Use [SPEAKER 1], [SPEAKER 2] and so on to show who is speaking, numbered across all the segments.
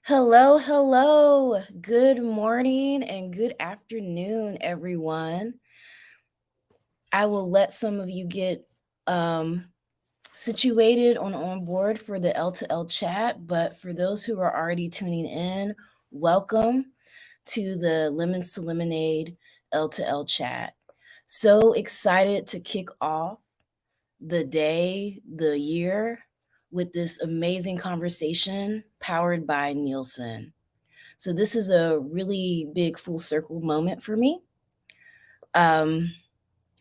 [SPEAKER 1] Hello, hello. Good morning and good afternoon, everyone. I will let some of you get um, situated on board for the L to L chat, but for those who are already tuning in, welcome to the Lemons to Lemonade L to L chat. So excited to kick off the day, the year with this amazing conversation powered by Nielsen. So this is a really big full circle moment for me. Um,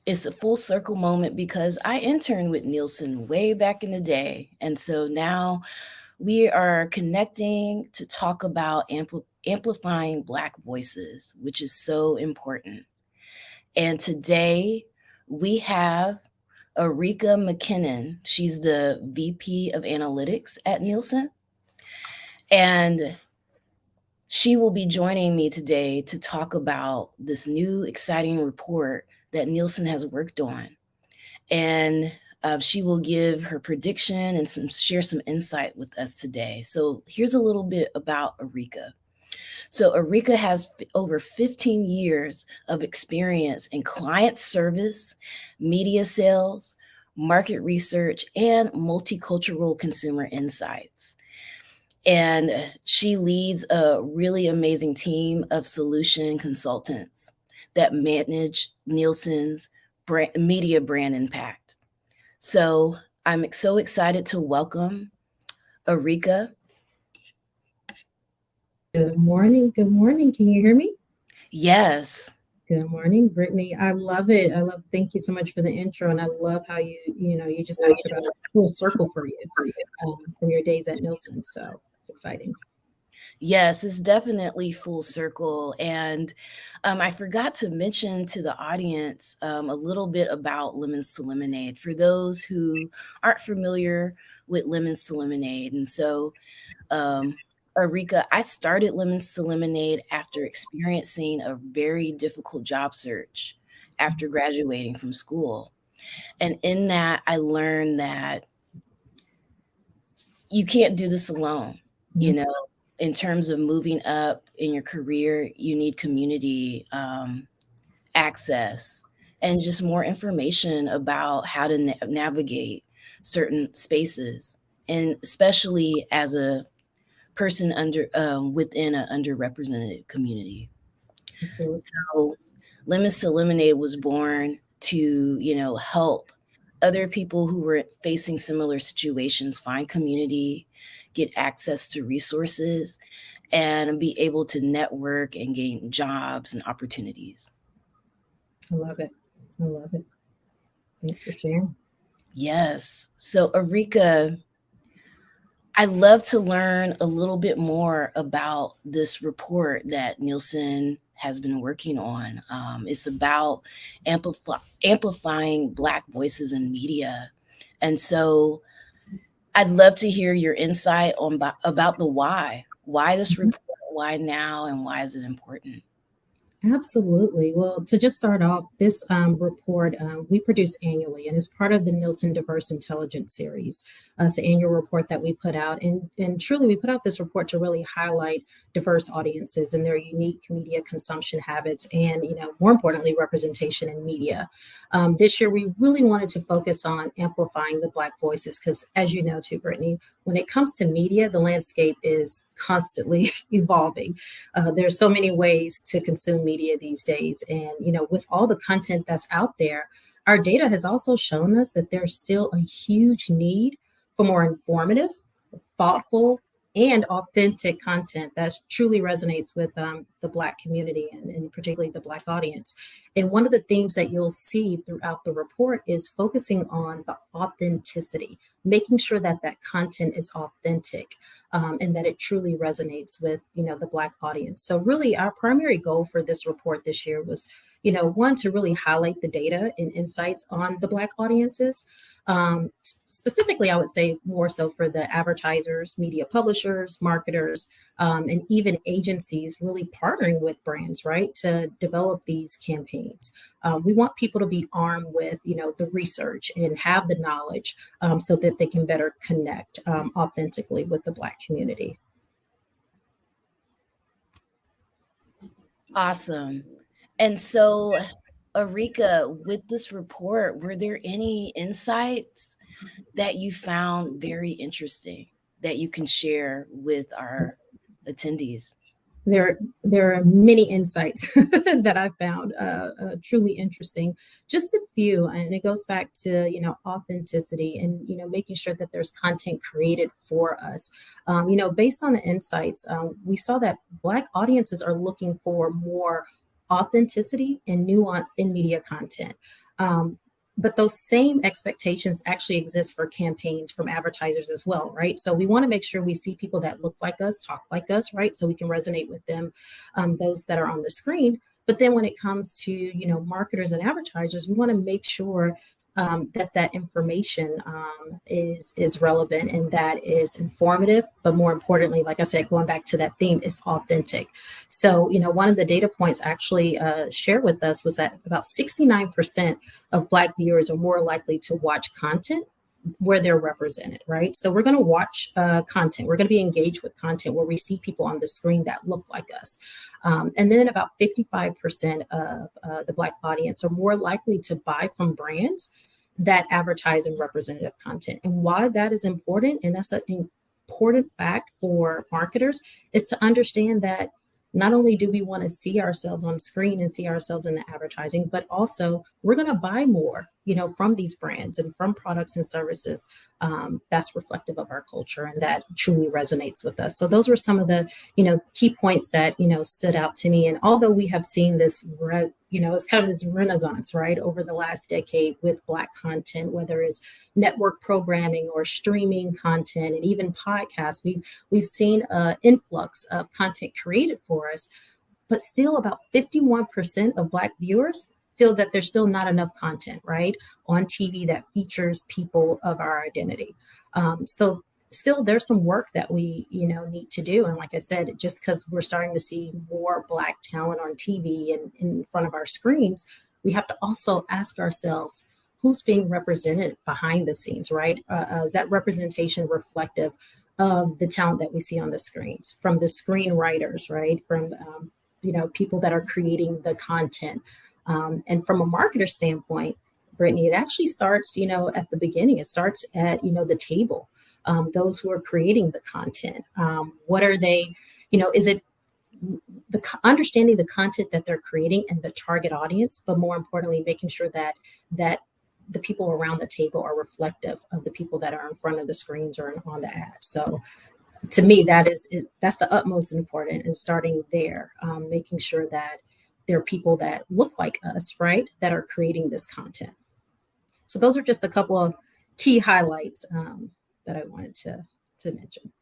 [SPEAKER 1] it's a full circle moment because I interned with Nielsen way back in the day. And so now we are connecting to talk about amplifying Black voices, which is so important. And today we have Arica McKinnon. She's the VP of Analytics at Nielsen. And she will be joining me today to talk about this new exciting report that Nielsen has worked on. And she will give her prediction and share some insight with us today. So here's a little bit about Arica. So Arica has over 15 years of experience in client service, media sales, market research, and multicultural consumer insights. And she leads a really amazing team of solution consultants that manage Nielsen's media brand impact. So I'm so excited to welcome Arica.
[SPEAKER 2] Good morning. Good morning. Can you hear me?
[SPEAKER 1] Yes.
[SPEAKER 2] Good morning, Brittany. I love it. Thank you so much for the intro. And I love how you just talked about a full circle for you from your days at Nielsen. So it's exciting.
[SPEAKER 1] Yes, it's definitely full circle. And I forgot to mention to the audience a little bit about Lemons to Lemonade for those who aren't familiar with Lemons to Lemonade. And so, Arica, I started Lemons to Lemonade after experiencing a very difficult job search after graduating from school. And in that, I learned that you can't do this alone. You
[SPEAKER 2] Mhm.
[SPEAKER 1] know, in terms of moving up in your career, you need community access and just more information about how to navigate certain spaces, and especially as a person within an underrepresented community.
[SPEAKER 2] Absolutely.
[SPEAKER 1] So, Lemons to Lemonade was born to help other people who were facing similar situations find community, get access to resources, and be able to network and gain jobs and opportunities.
[SPEAKER 2] I love it. I love it. Thanks for sharing.
[SPEAKER 1] Yes. So, Arica, I'd love to learn a little bit more about this report that Nielsen has been working on. It's about amplifying Black voices in media. And so I'd love to hear your insight on about the why. Why this report, why now, and why is it important?
[SPEAKER 2] Absolutely. Well, to just start off, this report we produce annually, and it's part of the Nielsen Diverse Intelligence Series. It's an annual report that we put out, and truly, we put out this report to really highlight diverse audiences and their unique media consumption habits, and more importantly, representation in media. This year, we really wanted to focus on amplifying the Black voices, because, as you know, too, Brittany, when it comes to media, the landscape is constantly evolving. There's so many ways to consume media these days. And, with all the content that's out there, our data has also shown us that there's still a huge need for more informative, thoughtful, and authentic content that truly resonates with the Black community and particularly the Black audience. And one of the themes that you'll see throughout the report is focusing on the authenticity, making sure that that content is authentic, and that it truly resonates with the Black audience. So really, our primary goal for this report this year was, one, to really highlight the data and insights on the Black audiences. Specifically, I would say more so for the advertisers, media publishers, marketers, and even agencies really partnering with brands, right, to develop these campaigns. We want people to be armed with, the research and have the knowledge, so that they can better connect authentically with the Black community.
[SPEAKER 1] Awesome. And so, Arica, with this report, were there any insights that you found very interesting that you can share with our attendees?
[SPEAKER 2] There are many insights that I found truly interesting. Just a few, and it goes back to authenticity and making sure that there's content created for us. Based on the insights, we saw that Black audiences are looking for more authenticity and nuance in media content. Um, but those same expectations actually exist for campaigns from advertisers as well, right? So we want to make sure we see people that look like us, talk like us, right? So we can resonate with them, those that are on the screen. But then when it comes to marketers and advertisers, we want to make sure that information is relevant and that is informative. But more importantly, like I said, going back to that theme, is authentic. So one of the data points actually shared with us was that about 69% of Black viewers are more likely to watch content where they're represented, right? So we're going to watch content. We're going to be engaged with content where we see people on the screen that look like us. And then about 55% of the Black audience are more likely to buy from brands that advertise in representative content. And why that is important, and that's an important fact for marketers, is to understand that not only do we want to see ourselves on screen and see ourselves in the advertising, but also we're going to buy more, from these brands and from products and services that's reflective of our culture and that truly resonates with us. So those were some of the, key points that, stood out to me. And although we have seen this, it's kind of this renaissance, right, over the last decade with Black content, whether it's network programming or streaming content and even podcasts, we've seen an influx of content created for us, but still about 51% of Black viewers feel that there's still not enough content, right, on TV that features people of our identity. So still there's some work that we need to do. And like I said, just because we're starting to see more Black talent on TV and in front of our screens, we have to also ask ourselves, who's being represented behind the scenes, right? Is that representation reflective of the talent that we see on the screens, from the screenwriters, right, from people that are creating the content, and from a marketer standpoint, Brittany, it actually starts at the beginning. It starts at the table. Those who are creating the content, what are they, is it understanding the content that they're creating and the target audience, but more importantly, making sure that the people around the table are reflective of the people that are in front of the screens or on the ad. So to me, that's the utmost important, is starting there, making sure that there are people that look like us, right, that are creating this content. So those are just a couple of key highlights that I wanted to mention.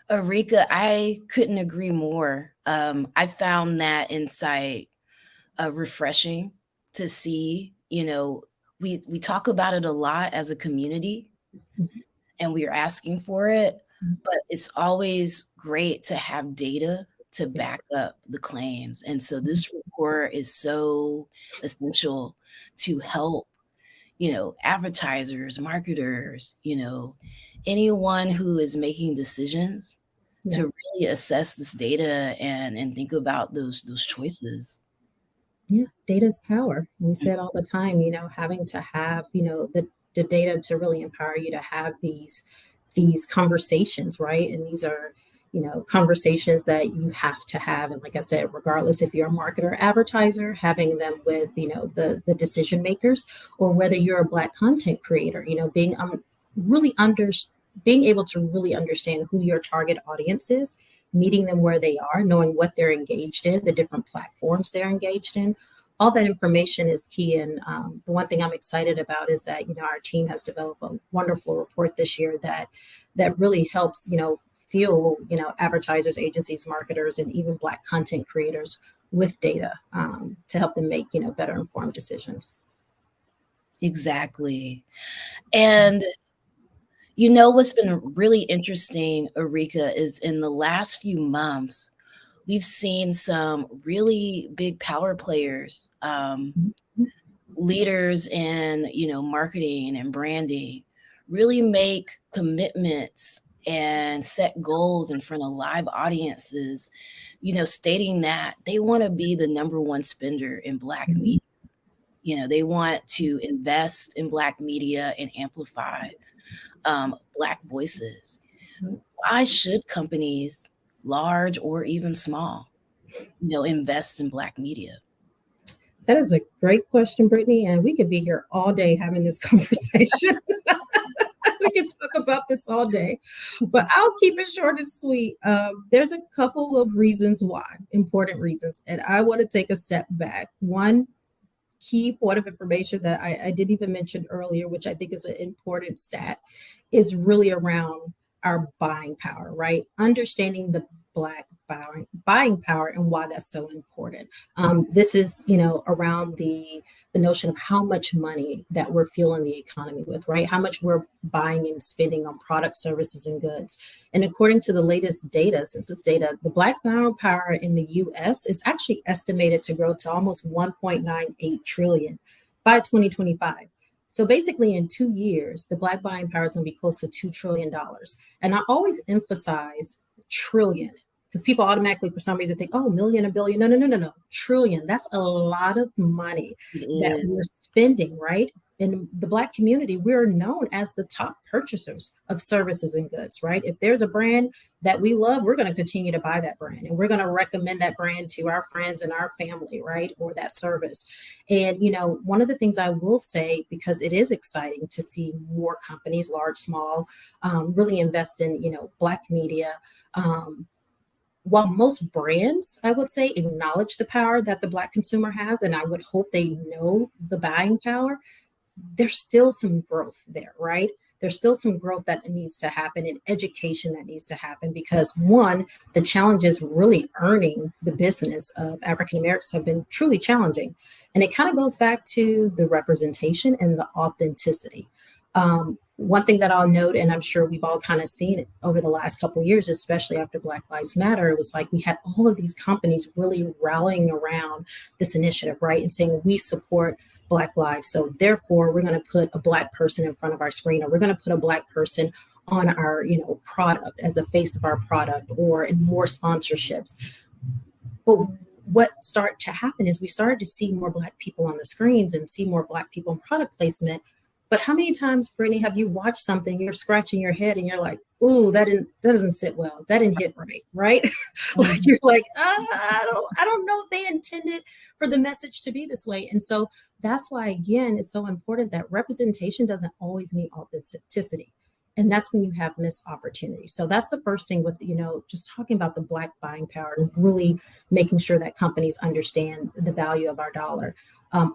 [SPEAKER 1] Arica, I couldn't agree more. I found that insight refreshing to see. We talk about it a lot as a community, and we're asking for it, but it's always great to have data to back up the claims. And so this report is so essential to help, advertisers, marketers, anyone who is making decisions
[SPEAKER 2] Yeah.
[SPEAKER 1] to really assess this data and think about those choices.
[SPEAKER 2] Yeah, data is power. We say it all the time, having to have, the data to really empower you to have these conversations, right? And these are, conversations that you have to have. And like I said, regardless if you're a marketer, advertiser, having them with, the decision makers, or whether you're a Black content creator, being really being able to really understand who your target audience is, meeting them where they are, knowing what they're engaged in, the different platforms they're engaged in. All that information is key. And the one thing I'm excited about is that our team has developed a wonderful report this year that really helps fuel advertisers, agencies, marketers, and even Black content creators with data to help them make better informed decisions.
[SPEAKER 1] Exactly. And what's been really interesting, Arica, is in the last few months, we've seen some really big power players, leaders in, marketing and branding, really make commitments and set goals in front of live audiences, stating that they want to be the number one spender in Black
[SPEAKER 2] Mhm.
[SPEAKER 1] media. They want to invest in Black media and amplify Black voices. Why should companies, large or even small, invest in Black media?
[SPEAKER 2] That is a great question, Brittany, and we could be here all day having this conversation. We can talk about this all day, but I'll keep it short and sweet. There's a couple of reasons why, important reasons, and I want to take a step back. One key point of information that I didn't even mention earlier, which I think is an important stat, is really around our buying power, right? Understanding the Black buying power and why that's so important. This is, around the notion of how much money that we're fueling the economy with, right? How much we're buying and spending on products, services, and goods. And according to the latest data, census data, the Black buying power in the US is actually estimated to grow to almost 1.98 trillion by 2025. So basically, in 2 years, the Black buying power is going to be close to $2 trillion. And I always emphasize trillion because people automatically, for some reason, think, oh, million, a billion. No, no, no, no, no. Trillion. That's a lot of money
[SPEAKER 1] It
[SPEAKER 2] that
[SPEAKER 1] is.
[SPEAKER 2] we're spending, right? In the Black community, we're known as the top purchasers of services and goods, right? If there's a brand that we love, we're going to continue to buy that brand and we're going to recommend that brand to our friends and our family, right? Or that service. And, one of the things I will say, because it is exciting to see more companies, large, small, really invest in, Black media. While most brands, I would say, acknowledge the power that the Black consumer has, and I would hope they know the buying power, there's still some growth there, right? There's still some growth that needs to happen and education that needs to happen because one, the challenges really earning the business of African Americans have been truly challenging. And it kind of goes back to the representation and the authenticity. One thing that I'll note, and I'm sure we've all kind of seen it over the last couple of years, especially after Black Lives Matter, it was like we had all of these companies really rallying around this initiative, right? And saying we support Black lives. So therefore, we're going to put a Black person in front of our screen, or we're going to put a Black person on our, product as a face of our product, or in more sponsorships. But what started to happen is we started to see more Black people on the screens and see more Black people in product placement. But how many times, Brittany, have you watched something, you're scratching your head and you're like, "Ooh, that doesn't sit well. That didn't hit right," right? Like
[SPEAKER 1] Mhm.
[SPEAKER 2] you're like, I don't know if they intended for the message to be this way. And so that's why, again, it's so important that representation doesn't always mean authenticity. And that's when you have missed opportunities. So that's the first thing with, just talking about the Black buying power and really making sure that companies understand the value of our dollar.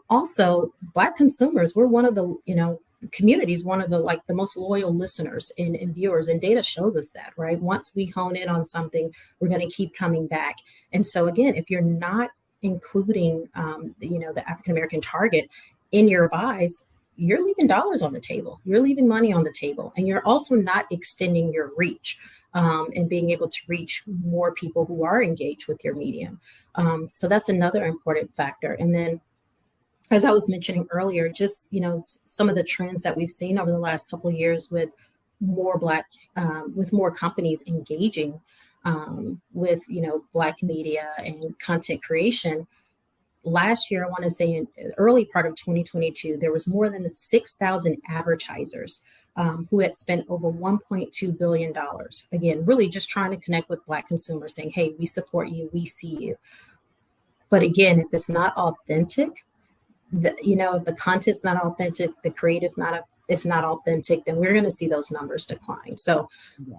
[SPEAKER 2] Also, Black consumers, we're one of the, communities, one of the like the most loyal listeners and viewers, and data shows us that, right? Once we hone in on something, we're going to keep coming back. And so again, if you're not including the African American target in your buys, you're leaving dollars on the table, you're leaving money on the table, and you're also not extending your reach, and being able to reach more people who are engaged with your medium. So that's another important factor. And then, as I was mentioning earlier, just some of the trends that we've seen over the last couple of years with more with more companies engaging with Black media and content creation. Last year, I want to say in the early part of 2022, there was more than 6,000 advertisers who had spent over $1.2 billion. Again, really just trying to connect with Black consumers, saying, "Hey, we support you, we see you." But again, if it's not authentic, if the content's not authentic, the creative not it's not authentic, then we're going to see those numbers decline. So
[SPEAKER 1] Yeah.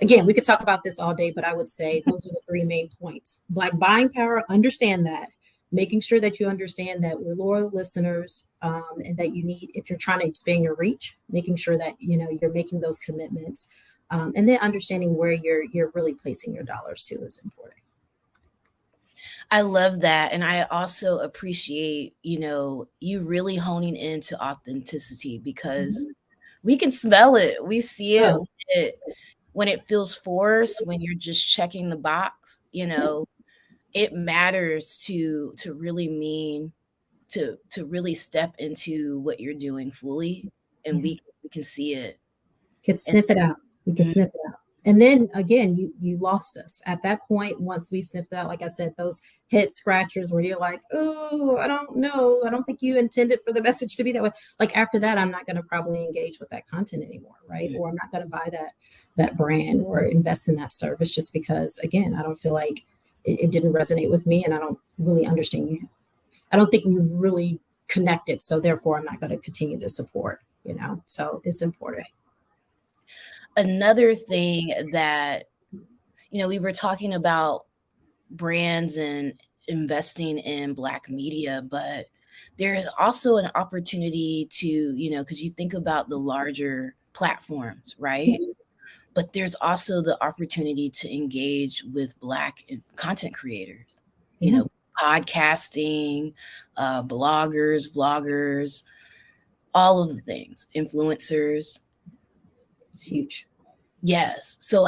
[SPEAKER 2] again, we could talk about this all day, but I would say those are the three main points. Black buying power, understand that. Making sure that you understand that we're loyal listeners, and that you need, if you're trying to expand your reach, making sure that you're making those commitments, and then understanding where you're really placing your dollars too is important.
[SPEAKER 1] I love that. And I also appreciate, you really honing into authenticity because
[SPEAKER 2] Mhm.
[SPEAKER 1] we can smell it. We see it
[SPEAKER 2] Oh,
[SPEAKER 1] when it feels forced, when you're just checking the box,
[SPEAKER 2] yeah,
[SPEAKER 1] it matters to really mean to really step into what you're doing fully, and
[SPEAKER 2] yeah.
[SPEAKER 1] we can see it.
[SPEAKER 2] Could
[SPEAKER 1] And
[SPEAKER 2] sniff it out. We could
[SPEAKER 1] Mhm.
[SPEAKER 2] sniff it out. And then again, you lost us at that point. Once we've sniffed it out, like I said, those head scratchers where you're like, oh, I don't know, I don't think you intended for the message to be that way. Like after that, I'm not going to probably engage with that content anymore, right? Or I'm not going to buy that brand or invest in that service just because, again, I don't feel like it didn't resonate with me, and I don't really understand you. I don't think we really connected, so therefore, I'm not going to continue to support. So it's important.
[SPEAKER 1] Another thing that, we were talking about brands and investing in Black media, but there's also an opportunity to, because you think about the larger platforms, right? But there's also the opportunity to engage with Black content creators,
[SPEAKER 2] Yeah,
[SPEAKER 1] podcasting, bloggers, vloggers, all of the things, influencers.
[SPEAKER 2] it's huge.
[SPEAKER 1] Yes. So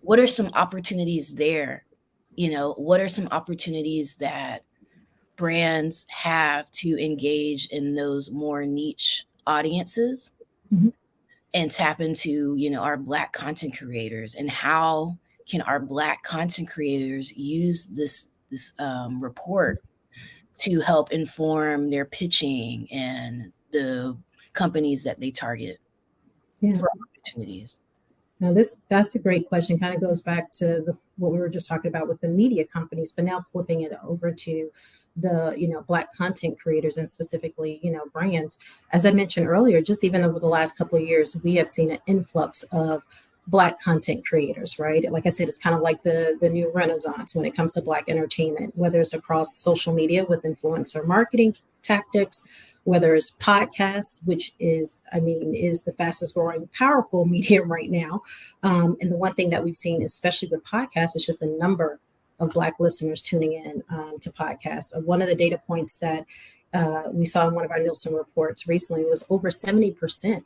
[SPEAKER 1] what are some opportunities there? What are some opportunities that brands have to engage in those more niche audiences
[SPEAKER 2] Mhm.
[SPEAKER 1] and tap into, our Black content creators, and how can our Black content creators use this report to help inform their pitching and the companies that they target
[SPEAKER 2] Yeah.
[SPEAKER 1] for opportunities?
[SPEAKER 2] Now, that's a great question. Kind of goes back to what we were just talking about with the media companies, but now flipping it over to the Black content creators and specifically brands. As I mentioned earlier, just even over the last couple of years, we have seen an influx of Black content creators. Right, like I said, it's kind of like the new renaissance when it comes to Black entertainment, whether it's across social media with influencer marketing tactics, whether it's podcasts, which is the fastest growing powerful medium right now. And the one thing that we've seen, especially with podcasts, is just the number of Black listeners tuning in to podcasts. One of the data points that we saw in one of our Nielsen reports recently was over 70%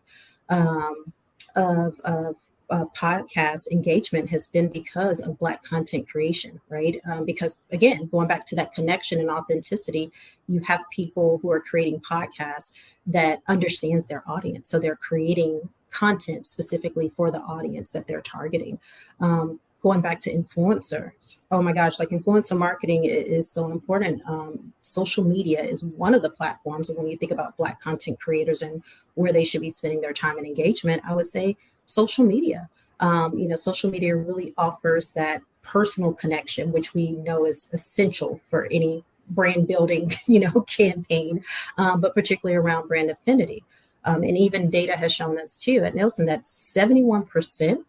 [SPEAKER 2] of podcast engagement has been because of Black content creation, right? Because again, going back to that connection and authenticity, you have people who are creating podcasts that understands their audience. So they're creating content specifically for the audience that they're targeting. Going back to influencers, oh my gosh, like influencer marketing is so important. Social media is one of the platforms. And when you think about Black content creators and where they should be spending their time and engagement, I would say social media. Social media really offers that personal connection, which we know is essential for any brand building, campaign, but particularly around brand affinity. And even data has shown us too at Nielsen that 71%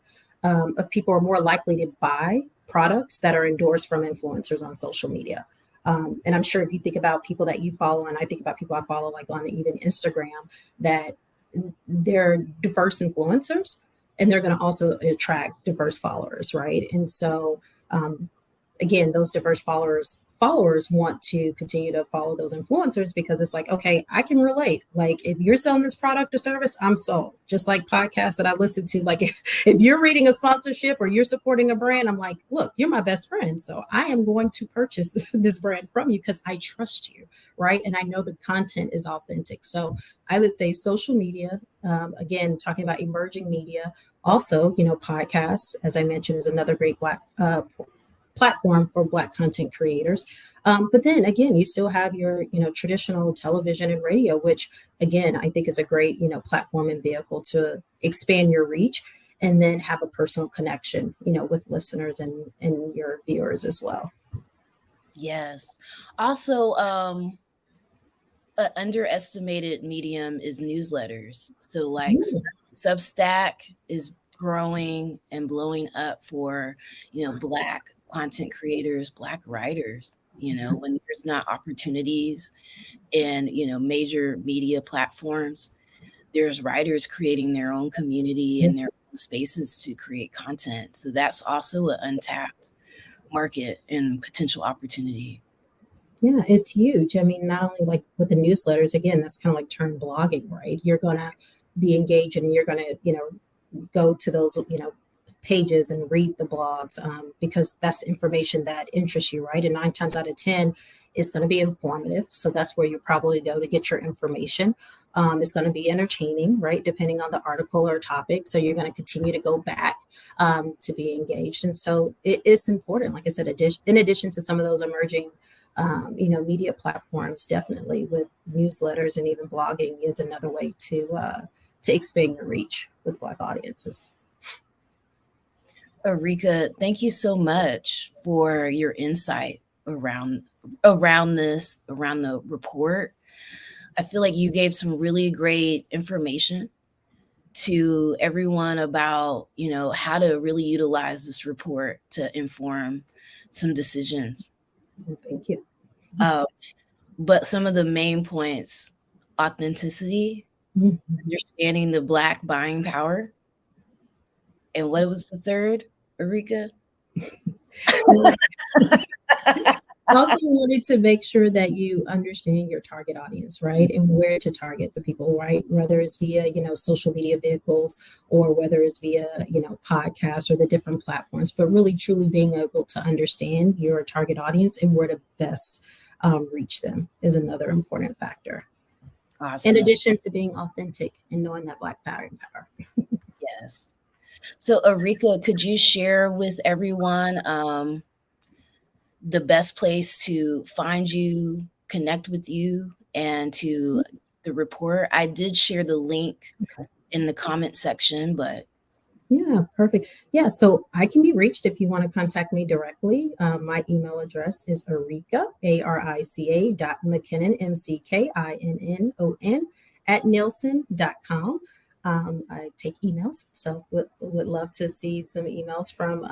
[SPEAKER 2] of people are more likely to buy products that are endorsed from influencers on social media. And I'm sure if you think about people that you follow, and I think about people I follow like on even Instagram, that they're diverse influencers and they're going to also attract diverse followers, right? And so again, those diverse followers want to continue to follow those influencers because it's like, okay, I can relate. Like if you're selling this product or service, I'm sold. Just like podcasts that I listen to, like if you're reading a sponsorship or you're supporting a brand, I'm like, look, you're my best friend. So I am going to purchase this brand from you because I trust you, right? And I know the content is authentic. So I would say social media, again, talking about emerging media, also, podcasts, as I mentioned, is another great Black platform for Black content creators. But then again, you still have your, traditional television and radio, which again, I think is a great, platform and vehicle to expand your reach and then have a personal connection, with listeners and your viewers as well.
[SPEAKER 1] Yes. Also, an underestimated medium is newsletters. So like
[SPEAKER 2] Mm,
[SPEAKER 1] Substack is growing and blowing up for, Black content creators, Black writers, when there's not opportunities in, major media platforms, there's writers creating their own community
[SPEAKER 2] yeah.
[SPEAKER 1] and their own spaces to create content. So that's also an untapped market and potential opportunity.
[SPEAKER 2] Yeah, it's huge. I mean, not only like with the newsletters, again, that's kind of like term blogging, right? You're going to be engaged and you're going to, go to those, pages and read the blogs because that's information that interests you, right? And 9 times out of 10, it's going to be informative. So that's where you probably go to get your information. It's going to be entertaining, right? Depending on the article or topic. So you're going to continue to go back to be engaged. And so it is important, like I said, in addition to some of those emerging media platforms, definitely with newsletters and even blogging is another way to expand your reach with Black audiences.
[SPEAKER 1] Arica, thank you so much for your insight around the report. I feel like you gave some really great information to everyone about, how to really utilize this report to inform some decisions.
[SPEAKER 2] Thank you.
[SPEAKER 1] But some of the main points: authenticity, understanding the Black buying power, and what was the third, Arica?
[SPEAKER 2] I also wanted to make sure that you understand your target audience, right? And where to target the people, right? Whether it's via, social media vehicles or whether it's via, podcasts or the different platforms, but really truly being able to understand your target audience and where to best reach them is another important factor.
[SPEAKER 1] Awesome.
[SPEAKER 2] In addition to being authentic and knowing that Black buying power.
[SPEAKER 1] Yes. So Arica, could you share with everyone the best place to find you, connect with you, and to the report? I did share the link in the comment section, but
[SPEAKER 2] yeah, perfect. Yeah, so I can be reached if you want to contact me directly. My email address is Arica, ARICA .McKinnon, MCKINNON at Nielsen.com. I take emails, so would love to see some emails from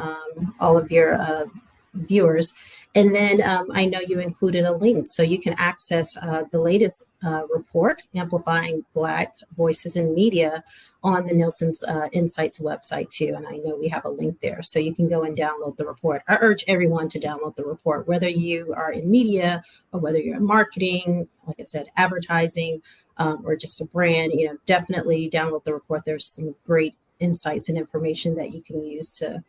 [SPEAKER 2] all of your viewers. And then I know you included a link so you can access the latest report, Amplifying Black Voices in Media, on the Nielsen's Insights website too. And I know we have a link there. So you can go and download the report. I urge everyone to download the report, whether you are in media or whether you're in marketing, like I said, advertising, or just a brand, definitely download the report. There's some great insights and information that you can use to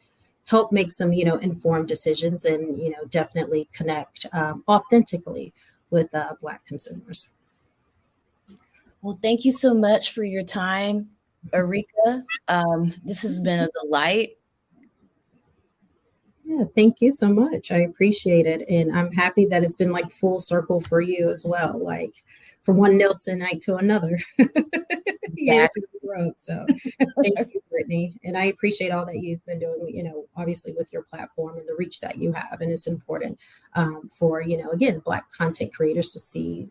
[SPEAKER 2] help make some, informed decisions and, definitely connect authentically with Black consumers.
[SPEAKER 1] well, thank you so much for your time, Arica. This has been a delight.
[SPEAKER 2] Yeah, thank you so much. I appreciate it. And I'm happy that it's been like full circle for you as well, like from one Nielsen night to another. Years in a row. So thank you, Brittany. And I appreciate all that you've been doing, obviously with your platform and the reach that you have. And it's important for, again, Black content creators to see,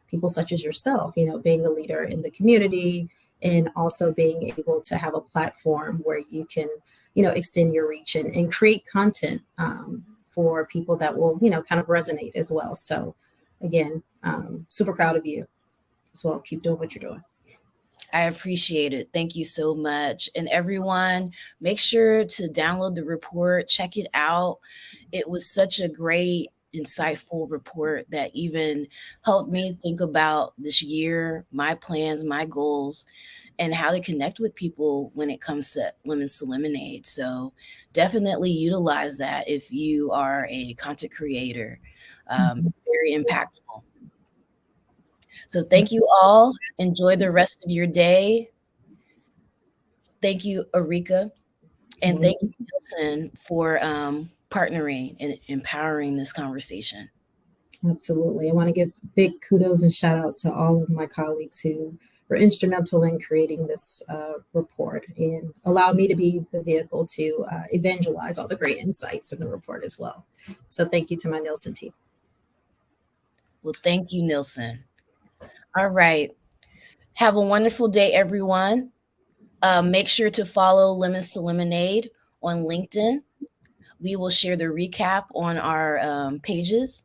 [SPEAKER 2] people such as yourself, being a leader in the community and also being able to have a platform where you can, extend your reach and create content for people that will, kind of resonate as well. So again, super proud of you as well. Keep doing what you're doing.
[SPEAKER 1] I appreciate it. Thank you so much. And everyone, make sure to download the report, check it out. It was such a great, insightful report that even helped me think about this year, my plans, my goals, and how to connect with people when it comes to Lemons to Lemonade. So definitely utilize that if you are a content creator. Very impactful. So thank you all. Enjoy the rest of your day. Thank you, Arica. And thank you, Nielsen, for partnering and empowering this conversation.
[SPEAKER 2] Absolutely. I want to give big kudos and shout outs to all of my colleagues who were instrumental in creating this report and allowed me to be the vehicle to evangelize all the great insights in the report as well. So thank you to my Nielsen team.
[SPEAKER 1] Well, thank you, Nielsen. All right. Have a wonderful day, everyone. Make sure to follow Lemons to Lemonade on LinkedIn. We will share the recap on our pages,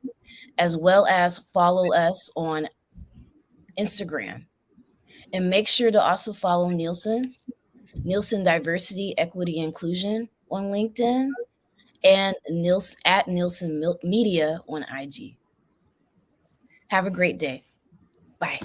[SPEAKER 1] as well as follow us on Instagram. And make sure to also follow Nielsen Diversity, Equity, Inclusion on LinkedIn, and at Nielsen Media on IG. Have a great day. Bye.